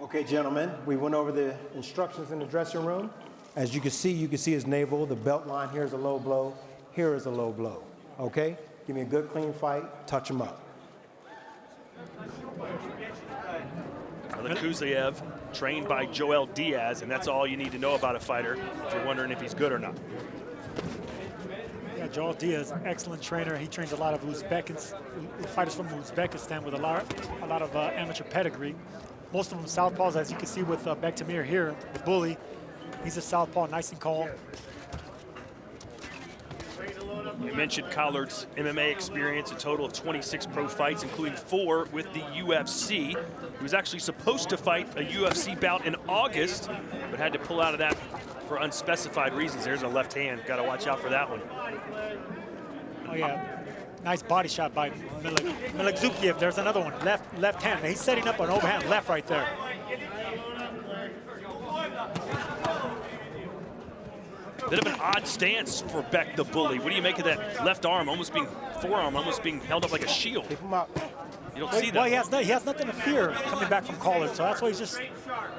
Okay, gentlemen, we went over the instructions in the dressing room. As you can see his navel. The belt line here is a low blow. Here is a low blow. Okay? Give me a good, clean fight. Touch him up. Melikuziev, trained by Joel Diaz, and that's all you need to know about a fighter if you're wondering if he's good or not. Yeah, Joel Diaz, excellent trainer. He trains a lot of fighters from Uzbekistan with a lot of amateur pedigree. Most of them southpaws, as you can see with Bektemir here, the bully. He's a southpaw, nice and calm. We mentioned Collard's MMA experience, a total of 26 pro fights, including 4 with the UFC. He was actually supposed to fight a UFC bout in August, but had to pull out of that for unspecified reasons. There's a left hand. Got to watch out for that one. Oh, yeah. Nice body shot by Melikuziev. There's another one. Left hand. He's setting up an overhand left right there. Bit of an odd stance for Beck the bully. What do you make of that left arm, forearm almost being held up like a shield? Keep him up. You don't see that. Well, he has nothing to fear coming back from Collard, so that's why he's just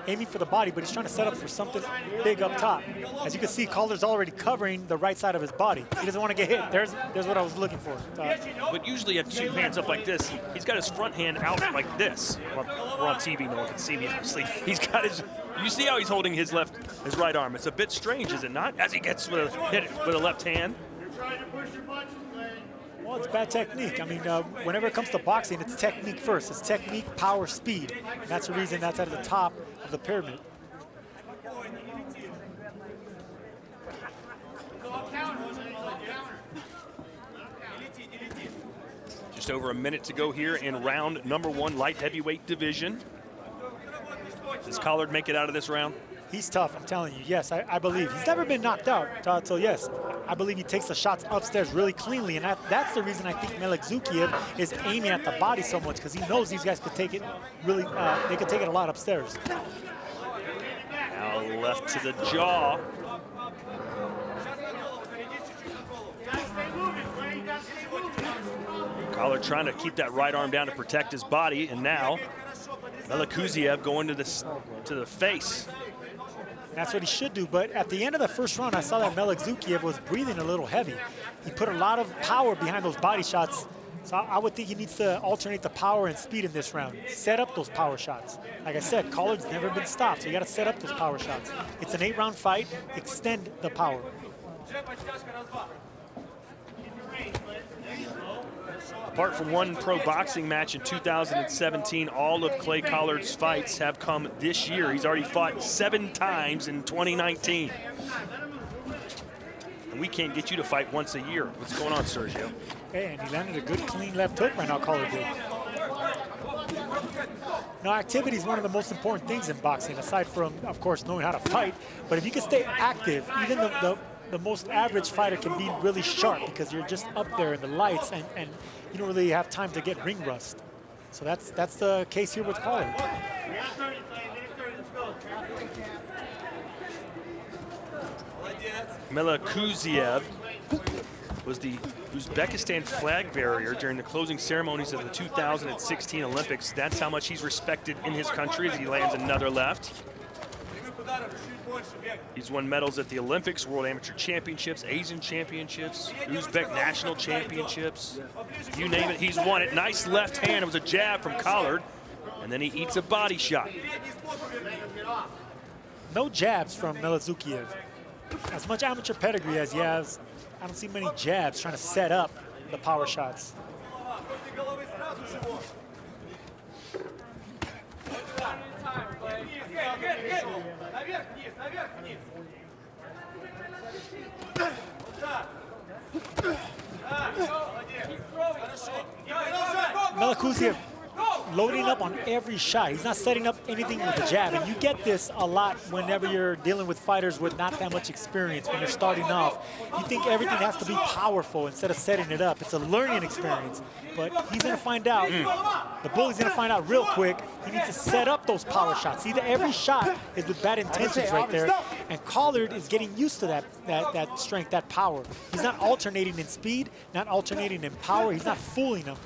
aiming for the body, but he's trying to set up for something big up top. As you can see, Collard's already covering the right side of his body. He doesn't want to get hit. There's what I was looking for. But usually you have 2 hands up like this. He's got his front hand out like this. Well, we're on TV, no one can see me, obviously. He's got his, you see how he's holding his right arm. It's a bit strange, is it not? As he gets with a left hand. Well, it's bad technique. I mean, whenever it comes to boxing, it's technique first. It's technique, power, speed. And that's the reason that's at the top of the pyramid. Just over a minute to go here in round number 1, light heavyweight division. Does Collard make it out of this round? He's tough, I'm telling you. Yes, I believe. He's never been knocked out, so yes, I believe he takes the shots upstairs really cleanly, and that's the reason I think Melikuziev is aiming at the body so much, because he knows these guys could take it really, they could take it a lot upstairs. Now left to the jaw. Collard trying to keep that right arm down to protect his body, and now Melikuziev going to the face. That's what he should do, but at the end of the first round, I saw that Melikuziev was breathing a little heavy. He put a lot of power behind those body shots, so I would think he needs to alternate the power and speed in this round. Set up those power shots. Like I said, Collard's never been stopped, so you got to set up those power shots. It's an 8-round fight. Extend the power. Apart from one pro boxing match in 2017, all of Clay Collard's fights have come this year. He's already fought 7 times in 2019. And we can't get you to fight once a year. What's going on, Sergio? Hey, and he landed a good, clean left hook right now, Collard did. Now, activity is one of the most important things in boxing, aside from, of course, knowing how to fight. But if you can stay active, even the most average fighter can be really sharp, because you're just up there in the lights and you don't really have time to get ring rust. So that's the case here with Collard. Melikuziev was the Uzbekistan flag bearer during the closing ceremonies of the 2016 Olympics. That's how much he's respected in his country, as he lands another left. He's won medals at the Olympics, World Amateur Championships, Asian Championships, Uzbek National Championships. You name it, he's won it. Nice left hand. It was a jab from Collard, and then he eats a body shot. No jabs from Melikuziev. As much amateur pedigree as he has, I don't see many jabs trying to set up the power shots. Melikuziev loading up on every shot. He's not setting up anything with the jab, and you get this a lot whenever you're dealing with fighters with not that much experience. When you're starting off, you think everything has to be powerful instead of setting it up. It's a learning experience, but he's gonna find out. The bully's gonna find out real quick. He needs to set up those power shots. See, every shot is with bad intentions right there, and Collard is getting used to that strength, that power. He's not alternating in speed, not alternating in power. He's not fooling him.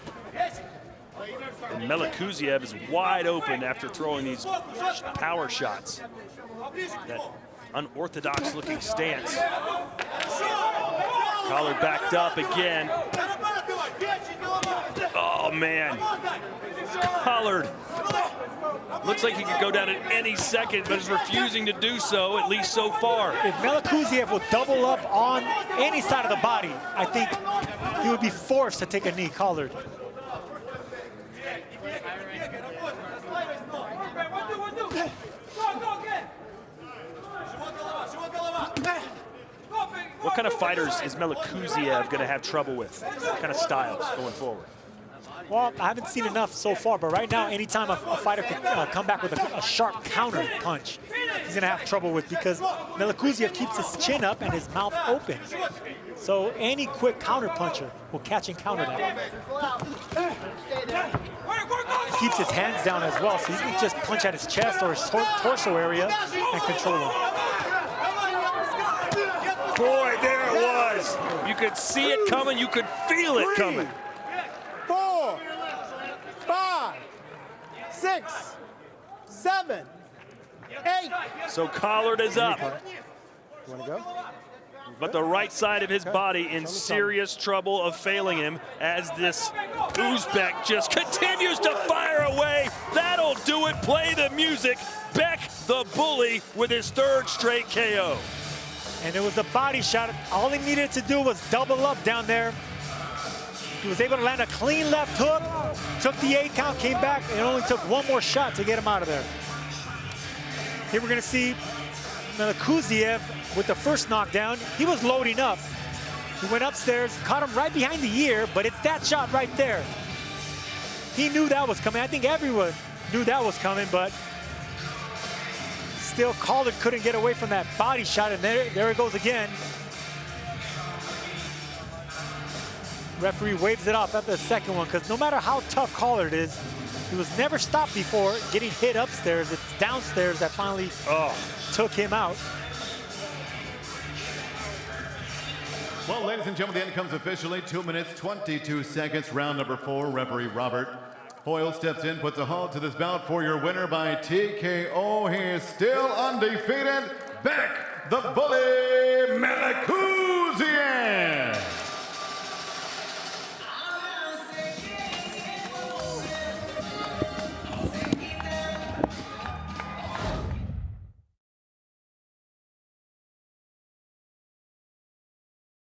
And Melikuziev is wide open after throwing these power shots. That unorthodox looking stance. Collard backed up again. Oh man, Collard looks like he could go down at any second, but is refusing to do so, at least so far. If Melikuziev would double up on any side of the body, I think he would be forced to take a knee, Collard. What kind of fighters is Melikuziev going to have trouble with? What kind of styles going forward? Well, I haven't seen enough so far, but right now, anytime a fighter can come back with a sharp counter punch, he's going to have trouble with, because Melikuziev keeps his chin up and his mouth open. So any quick counter puncher will catch and counter that. He keeps his hands down as well, so he can just punch at his chest or his torso area and control him. Boy, there it was. You could see it coming. You could feel it coming. 4, 5, 6, 7, 8. So Collard is up, You want to go? but the right side of his body in serious trouble of failing him as this Uzbek just continues to fire away. That'll do it. Play the music. Beck, the bully, with his 3rd straight KO. And it was a body shot. All he needed to do was double up down there. He was able to land a clean left hook, took the 8 count, came back, and only took one more shot to get him out of there. Here we're gonna see Melikuziev with the first knockdown. He was loading up. He went upstairs, caught him right behind the ear, but it's that shot right there. He knew that was coming. I think everyone knew that was coming, but still Collard couldn't get away from that body shot, and there it goes again. Referee waves it off after the second one, because no matter how tough Collard is, he was never stopped before getting hit upstairs. It's downstairs that finally took him out. Well, ladies and gentlemen, the end comes officially. 2 minutes, 22 seconds, round number 4. Referee Robert Hoyle steps in, puts a halt to this bout for your winner by TKO. He is still undefeated. Beck, the bully, Melikuziev.